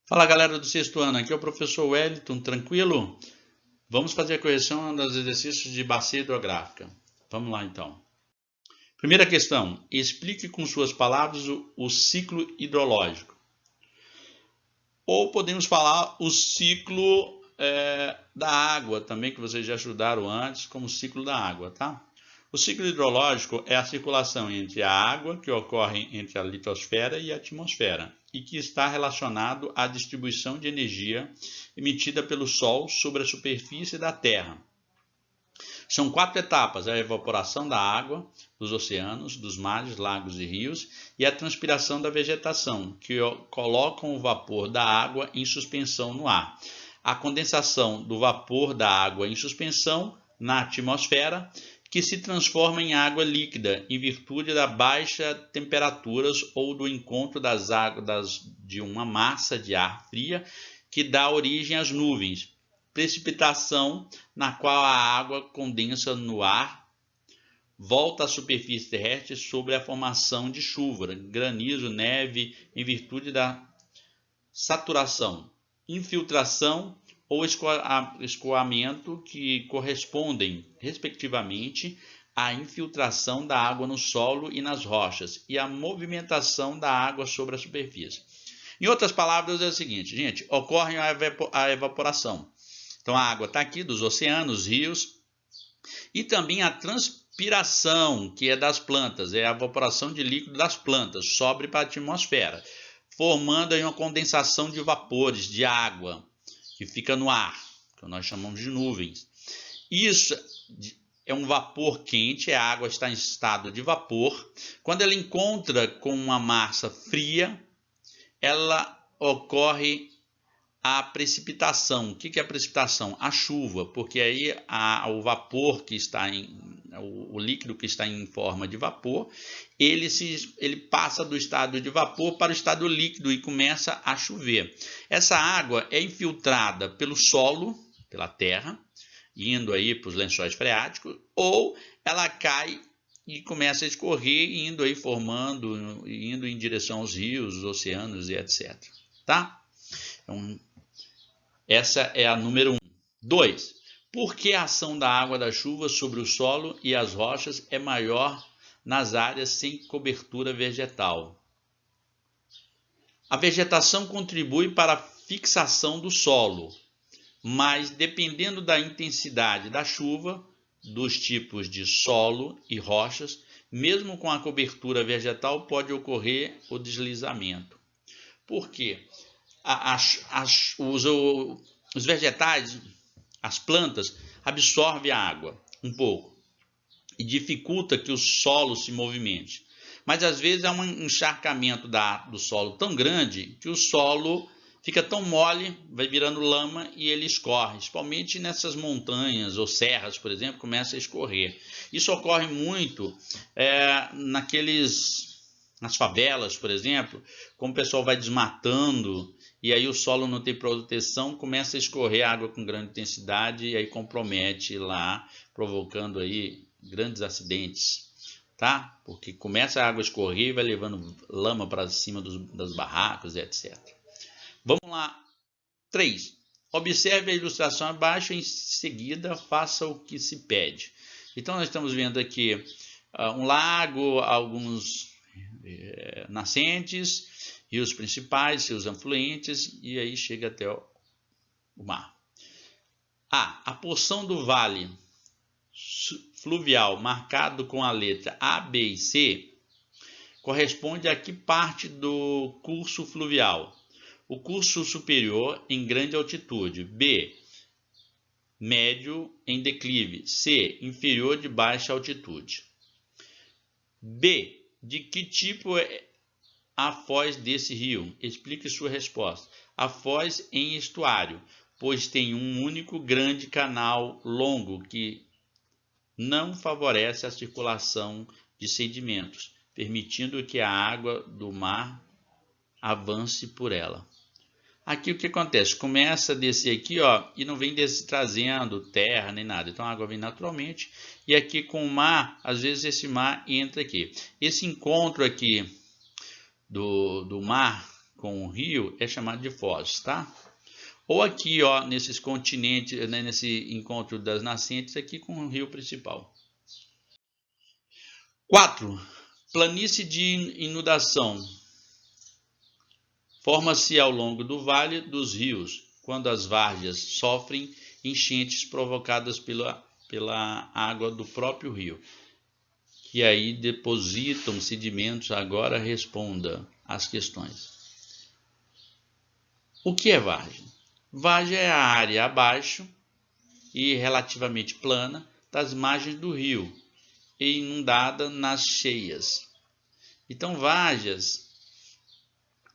Fala galera do sexto ano, aqui é o professor Wellington, tranquilo? Vamos fazer a correção dos exercícios de bacia hidrográfica. Vamos lá então. Primeira questão, explique com suas palavras o ciclo hidrológico. Ou podemos falar o ciclo da água também, que vocês já estudaram antes, como ciclo da água, tá? O ciclo hidrológico é a circulação entre a água, que ocorre entre a litosfera e a atmosfera, e que está relacionado à distribuição de energia emitida pelo Sol sobre a superfície da Terra. São 4 etapas: a evaporação da água dos oceanos, dos mares, lagos e rios, e a transpiração da vegetação, que colocam o vapor da água em suspensão no ar. A condensação do vapor da água em suspensão na atmosfera, que se transforma em água líquida em virtude da baixa temperaturas ou do encontro das águas de uma massa de ar fria que dá origem às nuvens. Precipitação, na qual a água condensa no ar, volta à superfície terrestre sobre a formação de chuva, granizo, neve, em virtude da saturação. Infiltração ou escoamento, que correspondem, respectivamente, à infiltração da água no solo e nas rochas e à movimentação da água sobre a superfície. Em outras palavras, é o seguinte, gente, ocorre a evaporação. Então, a água está aqui dos oceanos, rios, e também a transpiração, que é das plantas, é a evaporação de líquido das plantas, sobe para a atmosfera, formando aí uma condensação de vapores de água, que fica no ar, que nós chamamos de nuvens. Isso é um vapor quente, a água está em estado de vapor. Quando ela encontra com uma massa fria, ela ocorre a precipitação. O que é a precipitação? A chuva, porque aí o vapor que está o líquido que está em forma de vapor, ele passa do estado de vapor para o estado líquido e começa a chover. Essa água é infiltrada pelo solo, pela terra, indo aí para os lençóis freáticos, ou ela cai e começa a escorrer, indo em direção aos rios, os oceanos e etc. Tá? Então, essa é a número 1. 2. Por que a ação da água da chuva sobre o solo e as rochas é maior nas áreas sem cobertura vegetal? A vegetação contribui para a fixação do solo, mas dependendo da intensidade da chuva, dos tipos de solo e rochas, mesmo com a cobertura vegetal, pode ocorrer o deslizamento. Por quê? Os vegetais, as plantas, absorvem a água um pouco e dificulta que o solo se movimente. Mas às vezes há um encharcamento do solo tão grande que o solo fica tão mole, vai virando lama e ele escorre. Principalmente nessas montanhas ou serras, por exemplo, começa a escorrer. Isso ocorre muito nas favelas, por exemplo, como o pessoal vai desmatando e aí o solo não tem proteção, começa a escorrer água com grande intensidade e aí compromete lá, provocando aí grandes acidentes, tá? Porque começa a água a escorrer e vai levando lama para cima das barracas, etc. Vamos lá. 3. Observe a ilustração abaixo e em seguida faça o que se pede. Então nós estamos vendo aqui um lago, alguns nascentes, rios principais, seus afluentes, e aí chega até o mar. A porção do vale fluvial marcado com a letra A, B e C corresponde a que parte do curso fluvial? O curso superior em grande altitude, B, médio em declive, C, inferior de baixa altitude. B, de que tipo é a foz desse rio? Explique sua resposta. A foz em estuário, pois tem um único grande canal longo que não favorece a circulação de sedimentos, permitindo que a água do mar avance por ela. Aqui o que acontece? Começa a descer aqui, ó, e não vem trazendo terra nem nada. Então a água vem naturalmente. E aqui com o mar, às vezes esse mar entra aqui. Esse encontro aqui do mar com o rio é chamado de foz, tá? Ou aqui, ó, nesses continentes, né, nesse encontro das nascentes, aqui com o rio principal. 4. Planície de inundação. Forma-se ao longo do vale dos rios, quando as várzeas sofrem enchentes provocadas pela água do próprio rio, que aí depositam sedimentos. Agora responda às questões. O que é várzea? Várzea é a área abaixo e relativamente plana das margens do rio e inundada nas cheias. Então, várzeas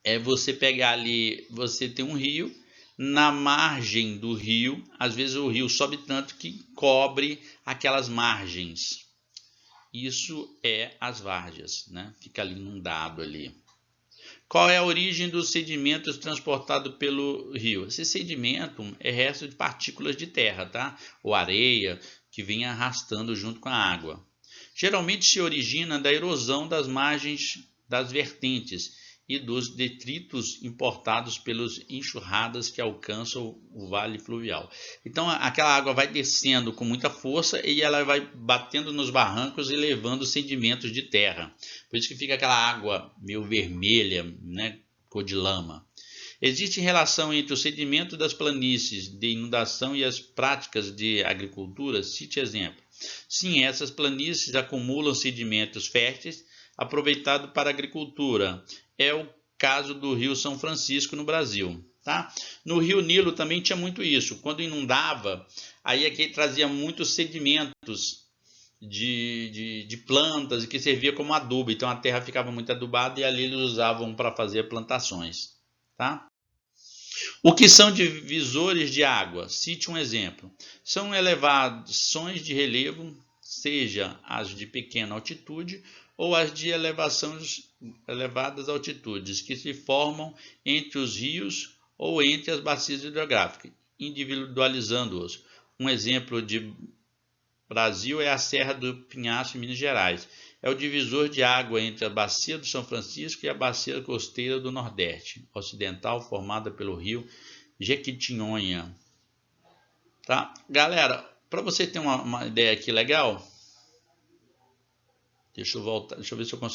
é você pegar ali, você tem um rio, na margem do rio, às vezes o rio sobe tanto que cobre aquelas margens. Isso é as várzeas, né? Fica ali inundado ali. Qual é a origem dos sedimentos transportados pelo rio? Esse sedimento é resto de partículas de terra, tá? Ou areia, que vem arrastando junto com a água. Geralmente se origina da erosão das margens das vertentes e dos detritos importados pelas enxurradas que alcançam o vale fluvial. Então aquela água vai descendo com muita força e ela vai batendo nos barrancos e levando sedimentos de terra. Por isso que fica aquela água meio vermelha, né, cor de lama. Existe relação entre o sedimento das planícies de inundação e as práticas de agricultura? Cite exemplo. Sim, essas planícies acumulam sedimentos férteis aproveitados para a agricultura. É o caso do Rio São Francisco no Brasil. Tá? No Rio Nilo também tinha muito isso. Quando inundava, aí aqui trazia muitos sedimentos de plantas que servia como adubo. Então a terra ficava muito adubada e ali eles usavam para fazer plantações. Tá? O que são divisores de água? Cite um exemplo. São elevações de relevo, seja as de pequena altitude ou as de elevadas altitudes, que se formam entre os rios ou entre as bacias hidrográficas, individualizando-os. Um exemplo de Brasil é a Serra do Pinhaço, em Minas Gerais. É o divisor de água entre a Bacia do São Francisco e a Bacia Costeira do Nordeste Ocidental, formada pelo rio Jequitinhonha. Tá? Galera, para você ter uma ideia aqui legal, deixa eu ver se eu consigo